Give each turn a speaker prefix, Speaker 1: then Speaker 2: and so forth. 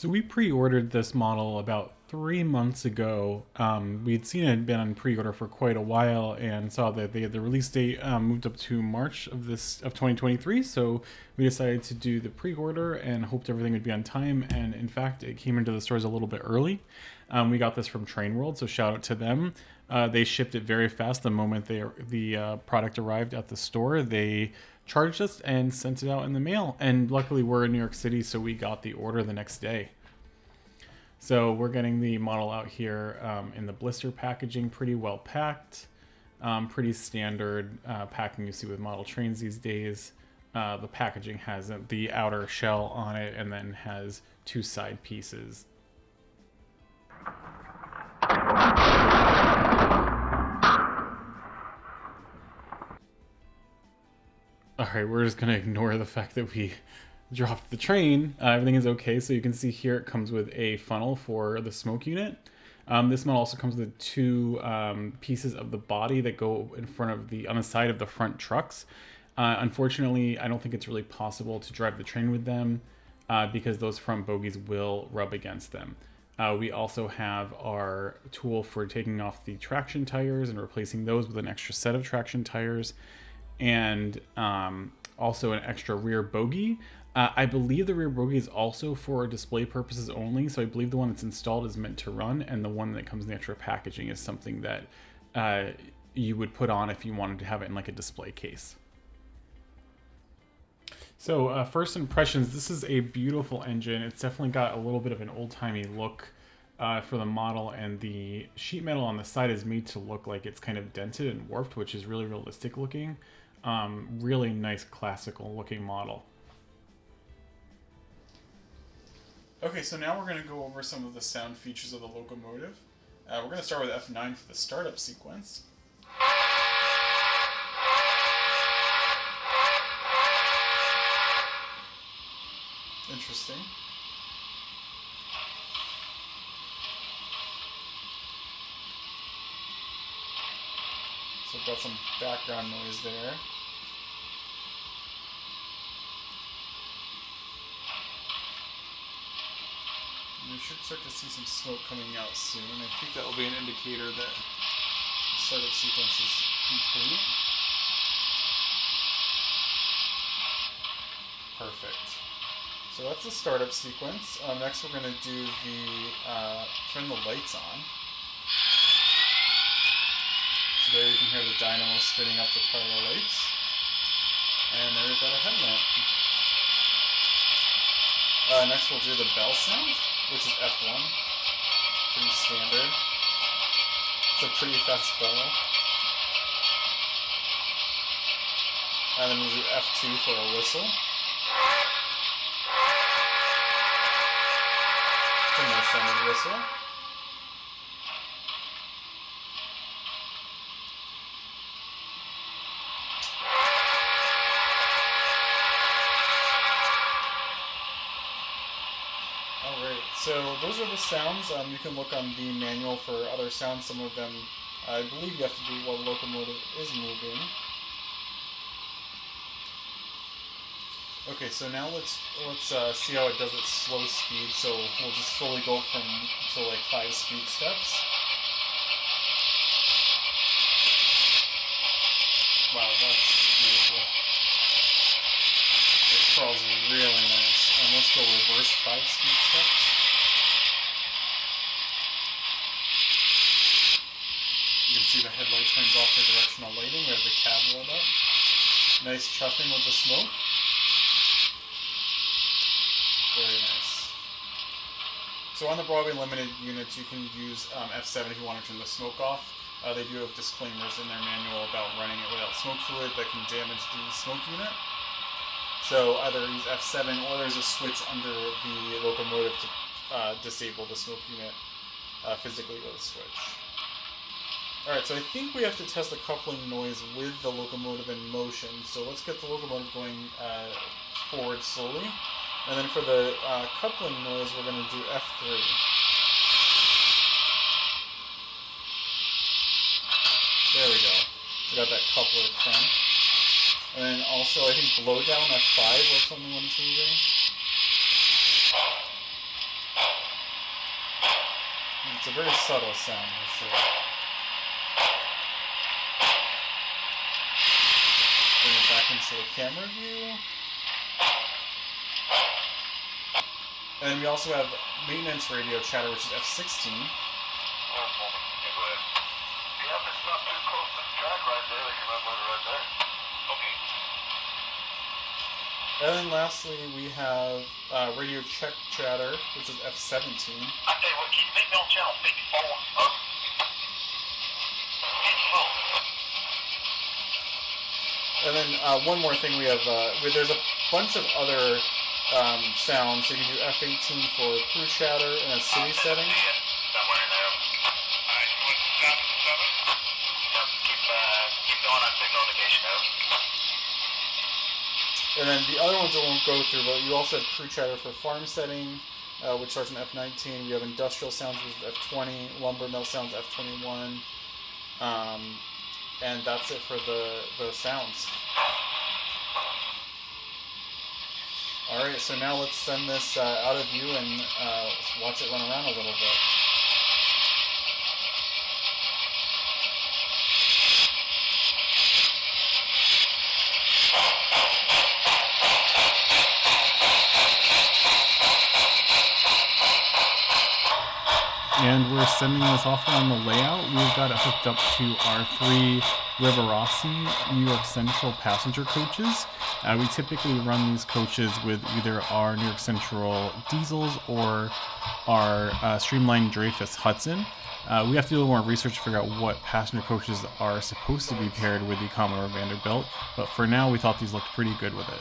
Speaker 1: So we pre-ordered this model about 3 months ago. We'd seen it had been on pre-order for quite a while, and saw that the release date moved up to March of 2023. So we decided to do the pre-order and hoped everything would be on time. And in fact, it came into the stores a little bit early. We got this from Train World, so shout out to them. They shipped it very fast the moment the product arrived at the store. They charged us and sent it out in the mail. And luckily, we're in New York City, so we got the order the next day. So we're getting the model out here in the blister packaging, pretty well packed, pretty standard packing you see with model trains these days. The packaging has the outer shell on it and then has two side pieces. Alright, we're just going to ignore the fact that we dropped the train. Everything is okay, so you can see here it comes with a funnel for the smoke unit. This model also comes with two pieces of the body that go in front of on the side of the front trucks. Unfortunately, I don't think it's really possible to drive the train with them because those front bogies will rub against them. We also have our tool for taking off the traction tires and replacing those with an extra set of traction tires, and also an extra rear bogie. I believe the rear bogie is also for display purposes only, so I believe the one that's installed is meant to run, and the one that comes in the extra packaging is something that you would put on if you wanted to have it in like a display case. So first impressions, this is a beautiful engine. It's definitely got a little bit of an old-timey look for the model, and the sheet metal on the side is made to look like it's kind of dented and warped, which is really realistic looking. Really nice classical looking model. Okay, so now we're going to go over some of the sound features of the locomotive. We're going to start with F9 for the startup sequence. Interesting. So we've got some background noise there. We should start to see some smoke coming out soon. I think that will be an indicator that the startup sequence is complete. Perfect. So that's the startup sequence. Next we're going to do turn the lights on. So there you can hear the dynamo spinning up the parallel lights. And there we've got a headlamp. Next we'll do the bell sound, which is F1. Pretty standard. It's a pretty fast bell. And then we'll do F2 for a whistle. It's a nice sounding whistle. So those are the sounds. You can look on the manual for other sounds. Some of them, I believe you have to do while the locomotive is moving. Okay, so now let's see how it does at slow speed. So we'll just slowly go to like 5 speed steps. Wow, that's beautiful. It crawls really nice. And let's go reverse 5 speed steps. You can see the headlight turns off for directional lighting. We have the cab rolled up. Nice chuffing with the smoke. Very nice. So on the Broadway Limited units, you can use F7 if you want to turn the smoke off. They do have disclaimers in their manual about running it without smoke fluid that can damage the smoke unit. So either use F7 or there's a switch under the locomotive to disable the smoke unit physically with a switch. Alright, so I think we have to test the coupling noise with the locomotive in motion. So let's get the locomotive going forward slowly. And then for the coupling noise, we're going to do F3. There we go. We got that coupler crank. And then also, I think blow down F5 or something when it's moving. It's a very subtle sound for sure. Bring it back into the camera view. And then we also have maintenance radio chatter, which is F16.
Speaker 2: If it's not too close to the track right there, they can unload it right there. Okay.
Speaker 1: And then lastly, we have radio check chatter, which is F17.
Speaker 2: I tell you what, keep me on channel 54. 54.
Speaker 1: And then one more thing we have, there's a bunch of other sounds. So you can do F18 for crew chatter in a city setting.
Speaker 2: Somewhere in there. Alright, you want to stop at the 7? Yep, keep going on signal indication out.
Speaker 1: And then the other ones I won't go through, but you also have crew chatter for farm setting, which starts in F19. We have industrial sounds, which is F20, lumber mill sounds, F21. And that's it for the sounds. Alright, so now let's send this out of view and watch it run around a little bit. And we're sending this off on the layout. We've got it hooked up to our 3 Rivarossi New York Central passenger coaches. We typically run these coaches with either our New York Central diesels or our streamlined Dreyfus Hudson. We have to do a little more research to figure out what passenger coaches are supposed to be paired with the Commodore Vanderbilt, but for now we thought these looked pretty good with it.